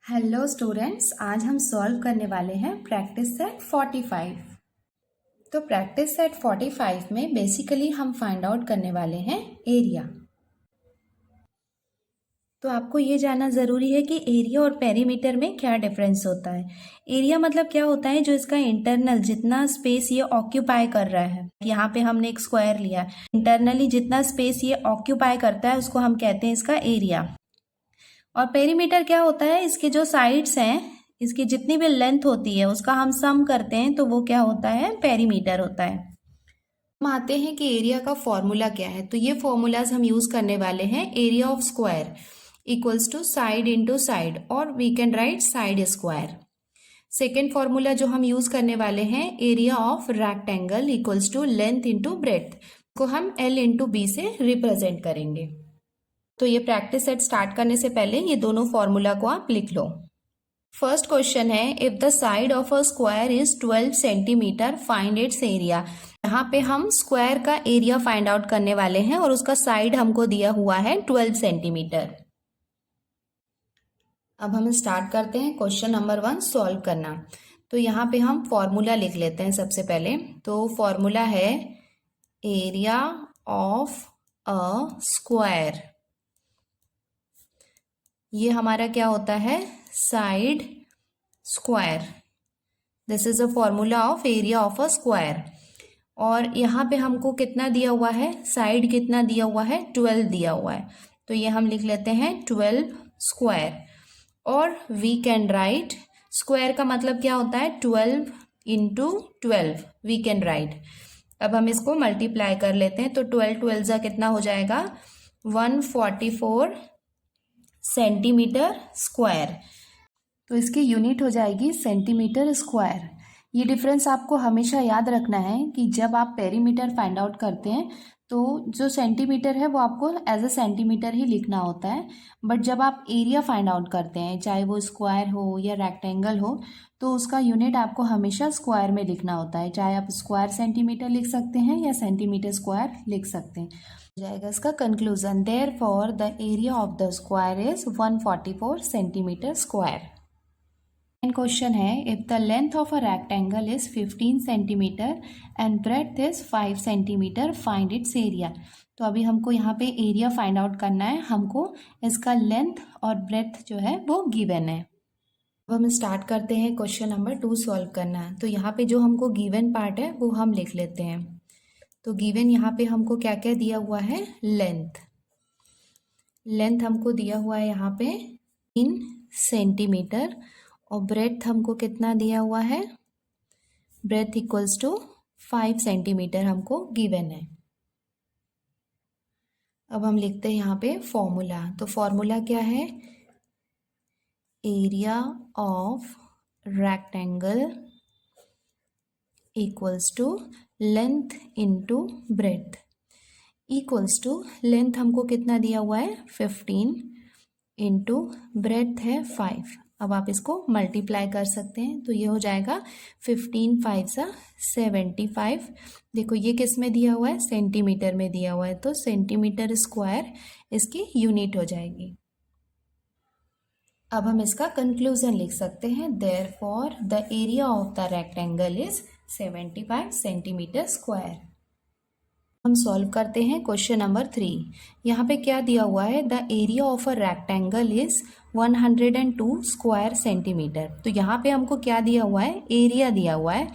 Hello students, आज हम solve करने वाले हैं प्रैक्टिस सेट 45। तो प्रैक्टिस सेट 45 में बेसिकली हम फाइंड आउट करने वाले हैं एरिया। तो आपको ये जानना ज़रूरी है कि एरिया और पेरीमीटर में क्या डिफरेंस होता है। एरिया मतलब क्या होता है, जो इसका इंटरनल जितना स्पेस ये ऑक्यूपाई कर रहा है। यहाँ पे हमने एक स्क्वायर लिया, इंटरनली जितना स्पेस ये ऑक्यूपाई करता है उसको हम कहते हैं इसका एरिया। और पेरीमीटर क्या होता है, इसके जो साइड्स हैं, इसकी जितनी भी लेंथ होती है उसका हम सम करते हैं तो वो क्या होता है, पेरीमीटर होता है। हम आते हैं कि एरिया का फॉर्मूला क्या है। तो ये फॉर्मूलाज हम यूज करने वाले हैं। Area of square equals to side into side, और we can write side square. Second formula जो हम यूज करने वाले हैं, area of rectangle equals to length into breadth, को हम एल इंटू बी से रिप्रेजेंट करेंगे। तो ये प्रैक्टिस सेट स्टार्ट करने से पहले ये दोनों फॉर्मूला को आप लिख लो। फर्स्ट क्वेश्चन है, if the side of a square is 12 centimetre find its area. यहाँ पे हम स्क्वायर का एरिया फाइंड आउट करने वाले हैं और उसका साइड हमको दिया हुआ है 12 सेंटीमीटर। अब हम स्टार्ट करते हैं क्वेश्चन नंबर 1 सॉल्व करना। तो यहाँ पे हम फॉर्मूला लिख लेते हैं सबसे पहले। तो फॉर्मूला है एरिया ऑफ अ स्क्वायर, ये हमारा क्या होता है, side square. This is a formula of area of a square. और यहाँ पे हमको कितना दिया हुआ है, साइड कितना दिया हुआ है, 12 दिया हुआ है। तो ये हम लिख लेते हैं 12 स्क्वायर। और वी कैन राइट, स्क्वायर का मतलब क्या होता है, 12 इंटू 12 वी कैन राइट। अब हम इसको मल्टीप्लाई कर लेते हैं। तो 12 12 जा कितना हो जाएगा, 144 सेंटीमीटर स्क्वायर। तो इसकी यूनिट हो जाएगी सेंटीमीटर स्क्वायर। ये डिफरेंस आपको हमेशा याद रखना है कि जब आप पेरीमीटर फाइंड आउट करते हैं तो जो सेंटीमीटर है वो आपको एज अ सेंटीमीटर ही लिखना होता है। बट जब आप एरिया फाइंड आउट करते हैं, चाहे वो स्क्वायर हो या रेक्टेंगल हो, तो उसका यूनिट आपको हमेशा स्क्वायर में लिखना होता है। चाहे आप स्क्वायर सेंटीमीटर लिख सकते हैं या सेंटीमीटर स्क्वायर लिख सकते हैं। जाएगा इसका conclusion, therefore the area of the square is 144 centimetre square. Question है, if the length of a rectangle is 15 centimetre and breadth is 5 centimetre find its area. तो अभी हमको यहाँ पे एरिया फाइंड आउट करना है, हमको इसका लेंथ और ब्रेड्थ जो है वो गिवन है। अब हम स्टार्ट करते हैं क्वेश्चन नंबर 2 सॉल्व करना। तो यहाँ पे जो हमको गिवन पार्ट है वो हम लिख लेते हैं। तो गिवन यहाँ पे हमको क्या क्या दिया हुआ है, लेंथ हमको दिया हुआ है यहाँ पे 3 सेंटीमीटर, और ब्रेड्थ हमको कितना दिया हुआ है, ब्रेड्थ इक्वल्स टू 5 सेंटीमीटर हमको गिवन है। अब हम लिखते हैं यहाँ पे फॉर्मूला। तो फॉर्मूला क्या है, area of rectangle equals to length into breadth, equals to length हमको कितना दिया हुआ है 15 इंटू ब्रेड्थ है 5। अब आप इसको मल्टीप्लाई कर सकते हैं। तो ये हो जाएगा 15 5 सा 75। देखो ये किस में दिया हुआ है, सेंटीमीटर में दिया हुआ है, तो सेंटीमीटर स्क्वायर इसकी यूनिट हो जाएगी। अब हम इसका कंक्लूजन लिख सकते हैं, therefore the area of the rectangle is 75 centimetre square. हम सॉल्व करते हैं क्वेश्चन नंबर 3। यहाँ पे क्या दिया हुआ है, the area of a rectangle is 102 square centimetre. तो यहाँ पे हमको क्या दिया हुआ है, एरिया दिया हुआ है।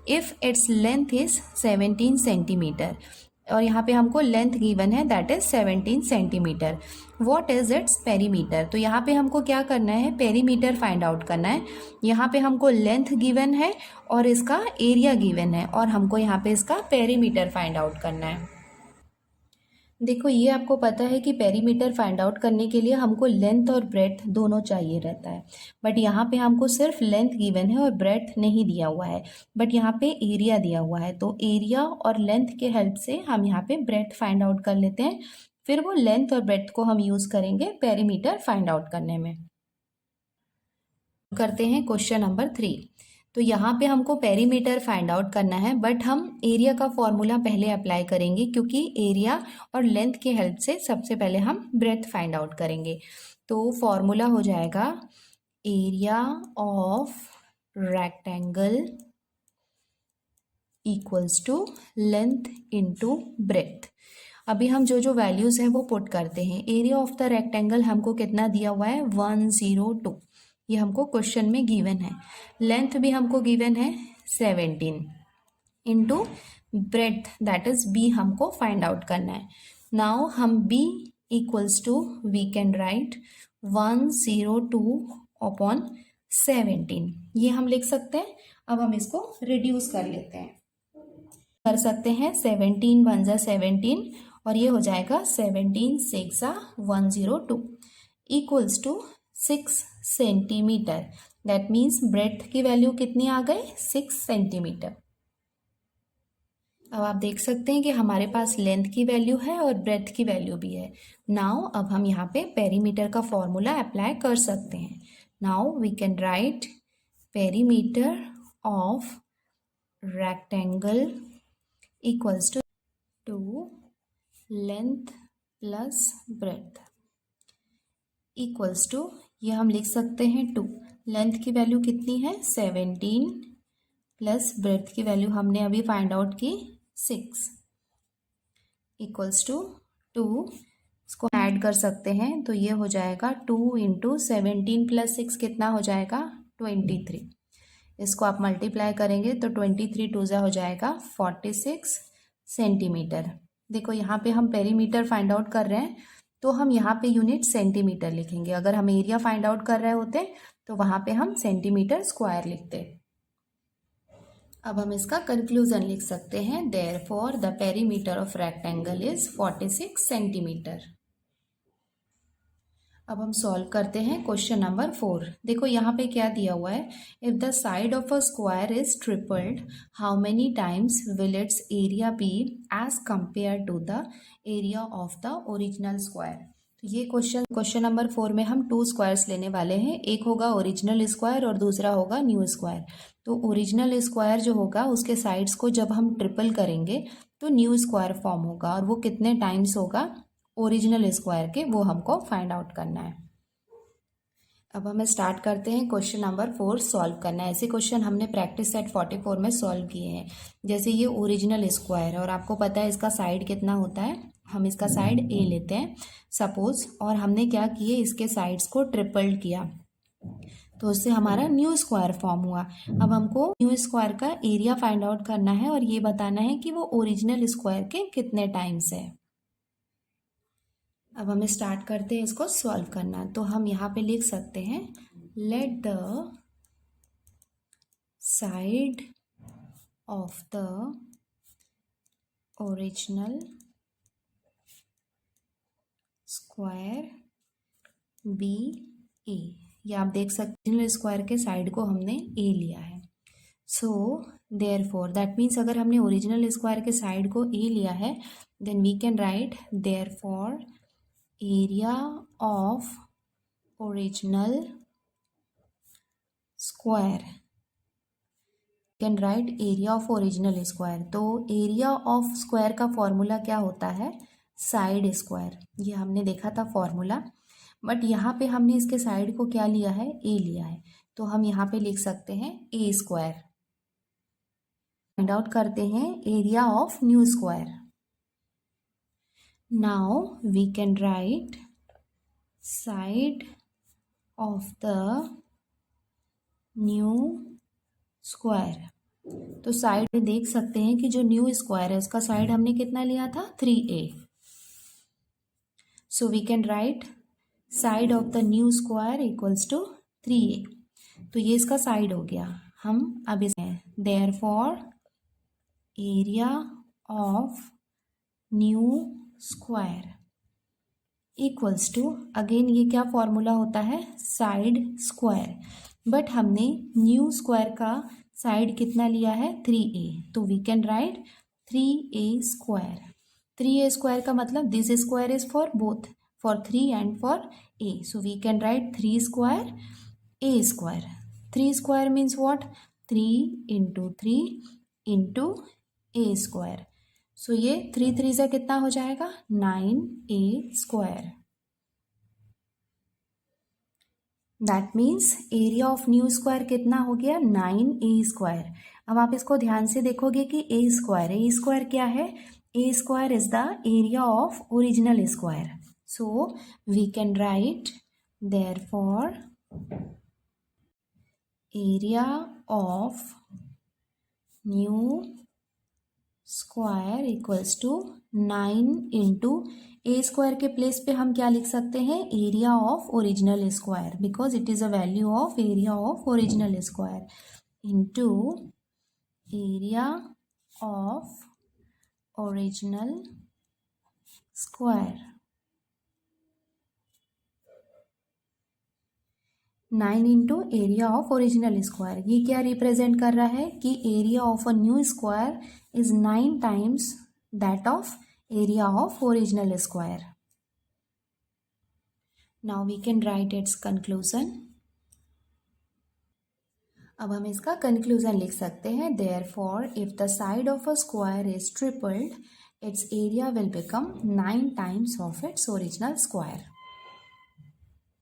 If its length is 17 centimetre, और यहाँ पे हमको लेंथ गिवन है that is 17 centimetre. What is its perimeter. तो यहाँ पे हमको क्या करना है, पेरीमीटर फाइंड आउट करना है। यहाँ पे हमको लेंथ गिवन है और इसका एरिया गिवन है, और हमको यहाँ पे इसका पेरीमीटर फाइंड आउट करना है। देखो ये आपको पता है कि पेरीमीटर फाइंड आउट करने के लिए हमको लेंथ और ब्रेड्थ दोनों चाहिए रहता है, बट यहाँ पे हमको सिर्फ लेंथ गिवन है और ब्रेड्थ नहीं दिया हुआ है, बट यहाँ पे एरिया दिया हुआ है। तो एरिया और लेंथ के हेल्प से हम यहाँ पे ब्रेड्थ फाइंड आउट कर लेते हैं, फिर वो लेंथ और ब्रेड्थ को हम यूज़ करेंगे पेरीमीटर फाइंड आउट करने में। करते हैं क्वेश्चन नंबर 3। तो यहाँ पे हमको पेरीमीटर फाइंड आउट करना है, बट हम एरिया का फॉर्मूला पहले अप्लाई करेंगे, क्योंकि एरिया और लेंथ के हेल्प से सबसे पहले हम ब्रेड्थ फाइंड आउट करेंगे। तो फॉर्मूला हो जाएगा area of rectangle equals to length into breadth. अभी हम जो जो वैल्यूज़ हैं वो पुट करते हैं। एरिया ऑफ द रेक्टेंगल हमको कितना दिया हुआ है 102, ये हमको क्वेश्चन में गिवन है। लेंथ भी हमको गिवन है 17 into breadth that is B हमको फाइंड आउट करना है। नाउ हम B equals to we can write 102 upon 17, ये हम लिख सकते हैं। अब हम इसको रिड्यूस कर लेते हैं, कर सकते हैं 17 1 जा 17 और ये हो जाएगा 17 6 जा 102 equals to 6 centimetre. That means breadth की वैल्यू कितनी आ गई 6 सेंटीमीटर। अब आप देख सकते हैं कि हमारे पास लेंथ की वैल्यू है और ब्रेथ की वैल्यू भी है। नाउ अब हम यहाँ पे पेरीमीटर का फॉर्मूला अप्लाई कर सकते हैं। Now we can write perimeter of rectangle equals to length plus breadth equals to, ये हम लिख सकते हैं 2। लेंथ की वैल्यू कितनी है 17 प्लस ब्रेथ की वैल्यू हमने अभी फाइंड आउट की 6 इक्वल्स टू 2। इसको ऐड कर सकते हैं तो ये हो जाएगा 2 इंटू 17 प्लस 6 कितना हो जाएगा 23। इसको आप मल्टीप्लाई करेंगे तो 23 टू जा हो जाएगा 46 सेंटीमीटर। देखो यहाँ पे हम पेरीमीटर फाइंड आउट कर रहे हैं तो हम यहाँ पे यूनिट सेंटीमीटर लिखेंगे। अगर हम एरिया फाइंड आउट कर रहे होते तो वहाँ पे हम सेंटीमीटर स्क्वायर लिखते। अब हम इसका कंक्लूजन लिख सकते हैं, therefore the perimeter of rectangle is 46 centimetre. अब हम सॉल्व करते हैं क्वेश्चन नंबर 4। देखो यहाँ पे क्या दिया हुआ है, if the side of a square is tripled how many times will its area be as compare to the area of the original square. तो ये क्वेश्चन नंबर 4 में हम 2 स्क्वायर्स लेने वाले हैं। एक होगा ओरिजिनल स्क्वायर और दूसरा होगा न्यू स्क्वायर। तो ओरिजिनल स्क्वायर जो होगा उसके साइड्स को जब हम ट्रिपल करेंगे तो न्यू स्क्वायर फॉर्म होगा, और वो कितने टाइम्स होगा ओरिजिनल स्क्वायर के, वो हमको फाइंड आउट करना है। अब हमें स्टार्ट करते हैं क्वेश्चन नंबर 4 सॉल्व करना है। ऐसे क्वेश्चन हमने प्रैक्टिस सेट 44 में सॉल्व किए हैं। जैसे ये ओरिजिनल स्क्वायर है और आपको पता है इसका साइड कितना होता है, हम इसका साइड ए लेते हैं सपोज, और हमने क्या किए इसके साइड्स को ट्रिपल्ड किया तो उससे हमारा न्यू स्क्वायर फॉर्म हुआ। अब हमको न्यू स्क्वायर का एरिया फाइंड आउट करना है और ये बताना है कि वो ओरिजिनल स्क्वायर के कितने टाइम्स है। अब हमें स्टार्ट करते हैं इसको सॉल्व करना। तो हम यहाँ पे लिख सकते हैं, let the side of the original square be a. ये आप देख सकते हैं ओरिजिनल स्क्वायर के साइड को हमने ए लिया है। सो देयरफॉर दैट मीन्स अगर हमने ओरिजिनल स्क्वायर के साइड को ए लिया है then we can write therefore area of original square, can write area of original square. तो एरिया ऑफ स्क्वायर का फॉर्मूला क्या होता है साइड स्क्वायर, ये हमने देखा था फॉर्मूला, बट यहाँ पे हमने इसके साइड को क्या लिया है ए लिया है, तो हम यहाँ पे लिख सकते हैं ए स्क्वायर। फाइंड आउट करते हैं area of new square. Now we can write side of the new square. तो साइड में देख सकते हैं कि जो न्यू स्क्वायर है उसका साइड हमने कितना लिया था 3a। So we can write side of the new square equals to 3a। तो ये इसका साइड हो गया। हम अब इस therefore area of new square equals to, again ये क्या फॉर्मूला होता है साइड स्क्वायर, बट हमने न्यू स्क्वायर का साइड कितना लिया है 3a, तो we can write 3a square. 3a square का मतलब this square is for both, for 3 and for a, so we can write 3 square a square. 3 square means what 3 into 3 into a square. So ये 3 3 से कितना हो जाएगा 9a square. That means area of new square कितना हो गया 9a²। अब आप इसको ध्यान से देखोगे कि ए स्क्वायर क्या है, a square is the area of original square. So we can write therefore area of new square equals to 9 into a square के प्लेस पे हम क्या लिख सकते हैं, area of original square, because it is a value of area of original square into area of original square. 9 into area of original square, ये क्या represent कर रहा है कि area of a new square is 9 times that of area of original square. Now we can write its conclusion. अब हम इसका conclusion लिख सकते हैं, therefore if the side of a square is tripled, its area will become 9 times of its original square.